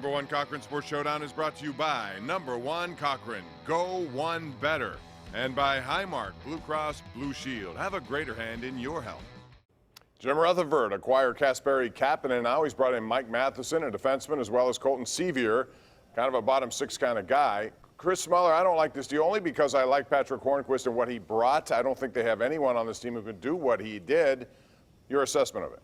Number One Cochrane Sports Showdown is brought to you by Number One Cochrane. Go one better. And by Highmark Blue Cross Blue Shield. Have a greater hand in your health. Jim Rutherford acquired Kasperi Kapanen. Now he's brought in Mike Matheson, a defenseman, as well as Colton Sevier, kind of a bottom six kind of guy. Chris Smuller, I don't like this deal only because I like Patrick Hornquist and what he brought. I don't think they have anyone on this team who can do what he did. Your assessment of it?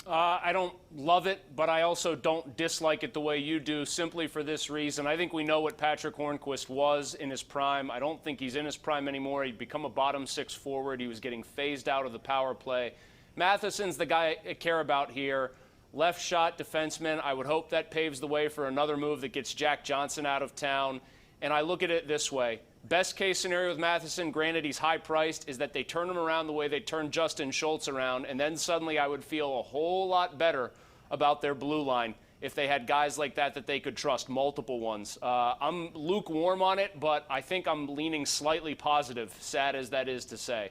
I don't love it, but I also don't dislike it the way you do, simply for this reason. I think we know what Patrick Hornquist was in his prime. I don't think he's in his prime anymore. He'd become a bottom six forward. He was getting phased out of the power play. Matheson's the guy I care about here. Left shot defenseman. I would hope that paves the way for another move that gets Jack Johnson out of town. And I look at it this way. Best case scenario with Matheson, granted he's high priced, is that they turn him around the way they turned Justin Schultz around, and then suddenly I would feel a whole lot better about their blue line if they had guys like that they could trust, multiple ones. I'm lukewarm on it, but I think I'm leaning slightly positive, sad as that is to say.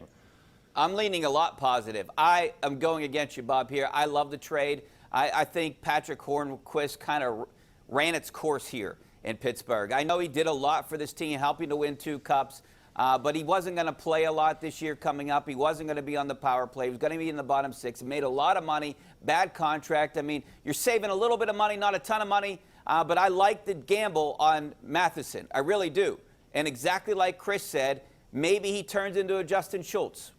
I'm leaning a lot positive. I am going against you, Bob, here. I love the trade. I think Patrick Hornquist kind of ran its course here in Pittsburgh. I know he did a lot for this team, helping to win 2 cups, but he wasn't going to play a lot this year coming up. He wasn't going to be on the power play. He was going to be in the bottom 6. He made a lot of money, bad contract. I mean, you're saving a little bit of money, not a ton of money, but I like the gamble on Matheson. I really do. And exactly like Chris said, maybe he turns into a Justin Schultz.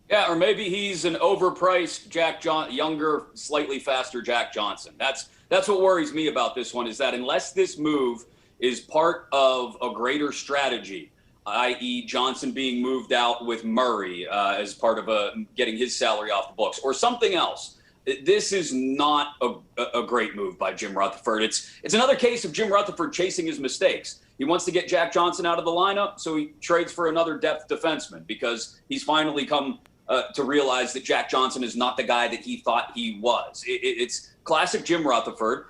Yeah, or maybe he's an overpriced younger, slightly faster Jack Johnson. That's what worries me about this one, is that unless this move is part of a greater strategy, i.e. Johnson being moved out with Murray as part of getting his salary off the books, or something else, this is not a great move by Jim Rutherford. It's another case of Jim Rutherford chasing his mistakes. He wants to get Jack Johnson out of the lineup, so he trades for another depth defenseman because he's finally come to realize that Jack Johnson is not the guy that he thought he was. It's classic Jim Rutherford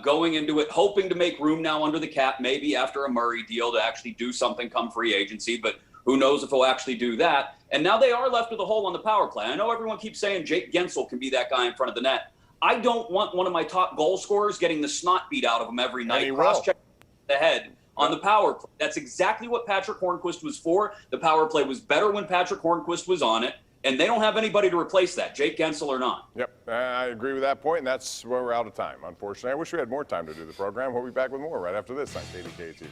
going into it, hoping to make room now under the cap, maybe after a Murray deal to actually do something come free agency, but who knows if he'll actually do that. And now they are left with a hole on the power play. I know everyone keeps saying Jake Gensel can be that guy in front of the net. I don't want one of my top goal scorers getting the snot beat out of him every night, cross-check the head on the power play. That's exactly what Patrick Hornquist was for. The power play was better when Patrick Hornquist was on it. And they don't have anybody to replace that, Jake Gensel or not. Yep, I agree with that point, and that's where we're out of time, unfortunately. I wish we had more time to do the program. We'll be back with more right after this on KDKA TV.